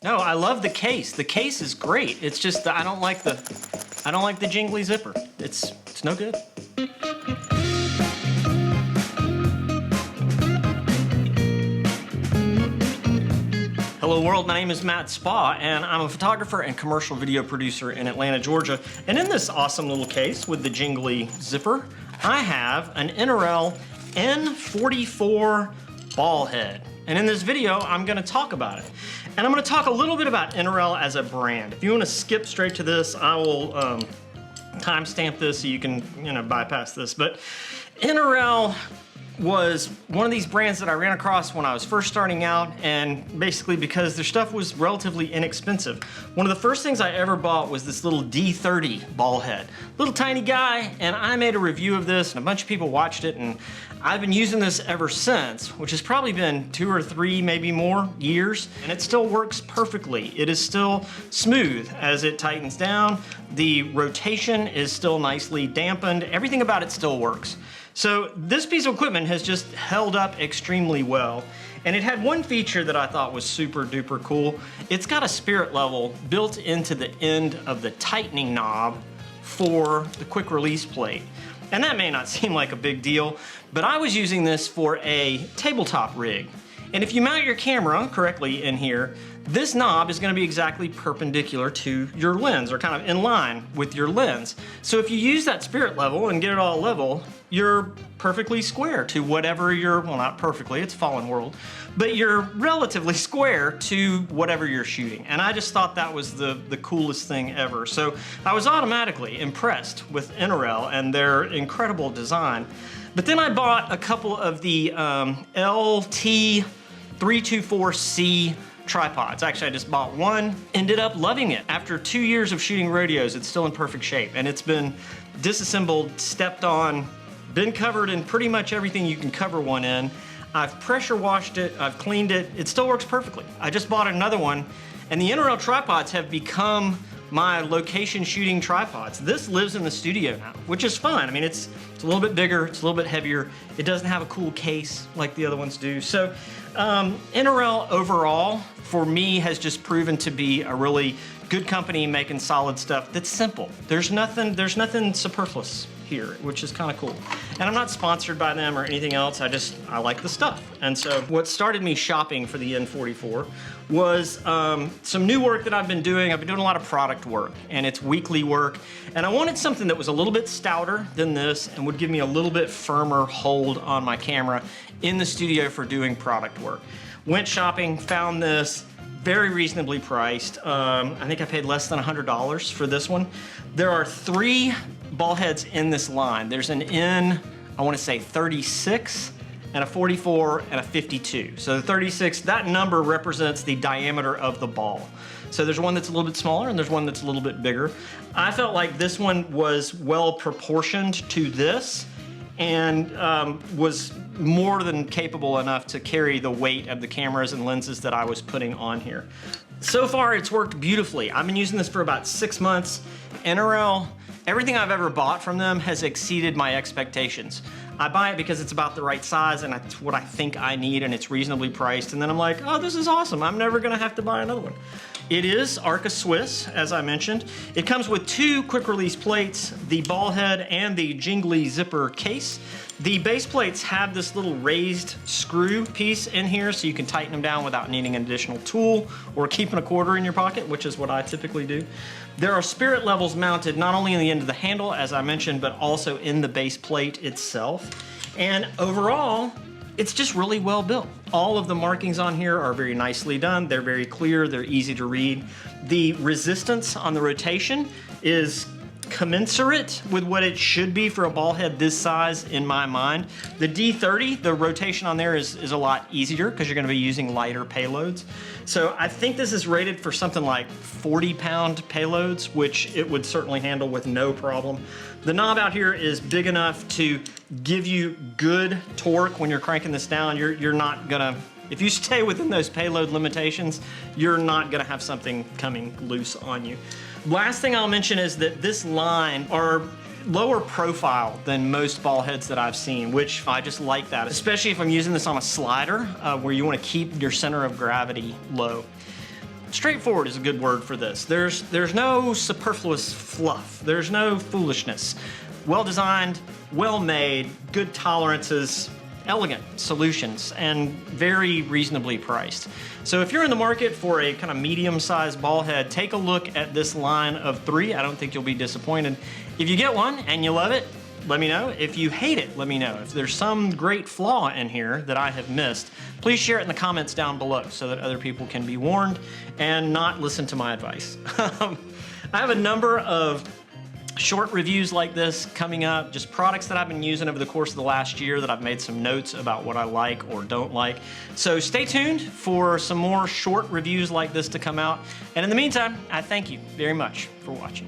No, I love the case. The case is great. It's just I don't like the jingly zipper. It's no good. Hello world, my name is Matt Spa and I'm a photographer and commercial video producer in Atlanta, Georgia. And in this awesome little case with the jingly zipper, I have an Innorel N44 ball head. And in this video, I'm gonna talk about it. And I'm gonna talk a little bit about Innorel as a brand. If you wanna skip straight to this, I will timestamp this so you can bypass this. But Innorel was one of these brands that I ran across when I was first starting out, and basically because their stuff was relatively inexpensive. One of the first things I ever bought was this little D30 ball head. Little tiny guy, and I made a review of this and a bunch of people watched it, and I've been using this ever since, which has probably been 2 or 3, maybe more years, and it still works perfectly. It is still smooth as it tightens down. The rotation is still nicely dampened. Everything about it still works. So this piece of equipment has just held up extremely well. And it had one feature that I thought was super duper cool. It's got a spirit level built into the end of the tightening knob for the quick release plate. And that may not seem like a big deal, but I was using this for a tabletop rig. And if you mount your camera correctly in here, this knob is going to be exactly perpendicular to your lens, or kind of in line with your lens. So if you use that spirit level and get it all level, you're perfectly square to whatever you're, well, not perfectly, it's fallen world, but you're relatively square to whatever you're shooting. And I just thought that was the coolest thing ever. So I was automatically impressed with Innorel and their incredible design. But then I bought a couple of the LT324C tripods. Actually, I just bought one, ended up loving it. After 2 years of shooting rodeos, it's still in perfect shape, and it's been disassembled, stepped on, been covered in pretty much everything you can cover one in. I've pressure washed it, I've cleaned it, it still works perfectly. I just bought another one, and the Innorel tripods have become my location shooting tripods. This lives in the studio now, which is fun. I mean, it's a little bit bigger, it's a little bit heavier. It doesn't have a cool case like the other ones do. So Innorel overall, for me, has just proven to be a really good company making solid stuff that's simple. There's nothing superfluous here, which is kind of cool. And I'm not sponsored by them or anything else. I like the stuff. And so what started me shopping for the N44 was some new work that I've been doing. I've been doing a lot of product work, and it's weekly work. And I wanted something that was a little bit stouter than this and would give me a little bit firmer hold on my camera in the studio for doing product work. Went shopping, found this, very reasonably priced. I think I paid less than $100 for this one. There are 3 ball heads in this line. There's an N, I want to say 36, and a 44, and a 52. So the 36, that number represents the diameter of the ball. So there's one that's a little bit smaller and there's one that's a little bit bigger. I felt like this one was well proportioned to this and was more than capable enough to carry the weight of the cameras and lenses that I was putting on here. So far, it's worked beautifully. I've been using this for about 6 months. Innorel, everything I've ever bought from them has exceeded my expectations. I buy it because it's about the right size and it's what I think I need, and it's reasonably priced, and then I'm like, oh, this is awesome. I'm never gonna have to buy another one. It is Arca Swiss, as I mentioned. It comes with 2 quick release plates, the ball head and the jingly zipper case. The base plates have this little raised screw piece in here so you can tighten them down without needing an additional tool or keeping a quarter in your pocket, which is what I typically do. There are spirit levels mounted not only in the end of the handle, as I mentioned, but also in the base plate itself. And overall, it's just really well built. All of the markings on here are very nicely done. They're very clear, they're easy to read. The resistance on the rotation is commensurate with what it should be for a ball head this size in my mind. The D30, the rotation on there is a lot easier because you're gonna be using lighter payloads. So I think this is rated for something like 40-pound payloads, which it would certainly handle with no problem. The knob out here is big enough to give you good torque when you're cranking this down. You're not gonna, if you stay within those payload limitations, you're not gonna have something coming loose on you. Last thing I'll mention is that this line are lower profile than most ball heads that I've seen, which I just like that, especially if I'm using this on a slider where you want to keep your center of gravity low. straightforward is a good word for this. There's no superfluous fluff. There's no foolishness. Well designed, well made, good tolerances, elegant solutions, and very reasonably priced. So if you're in the market for a kind of medium-sized ball head, take a look at this line of 3. I don't think you'll be disappointed. If you get one and you love it, let me know. If you hate it, let me know. If there's some great flaw in here that I have missed, please share it in the comments down below so that other people can be warned and not listen to my advice. I have a number of short reviews like this coming up, just products that I've been using over the course of the last year that I've made some notes about what I like or don't like. So stay tuned for some more short reviews like this to come out. And in the meantime, I thank you very much for watching.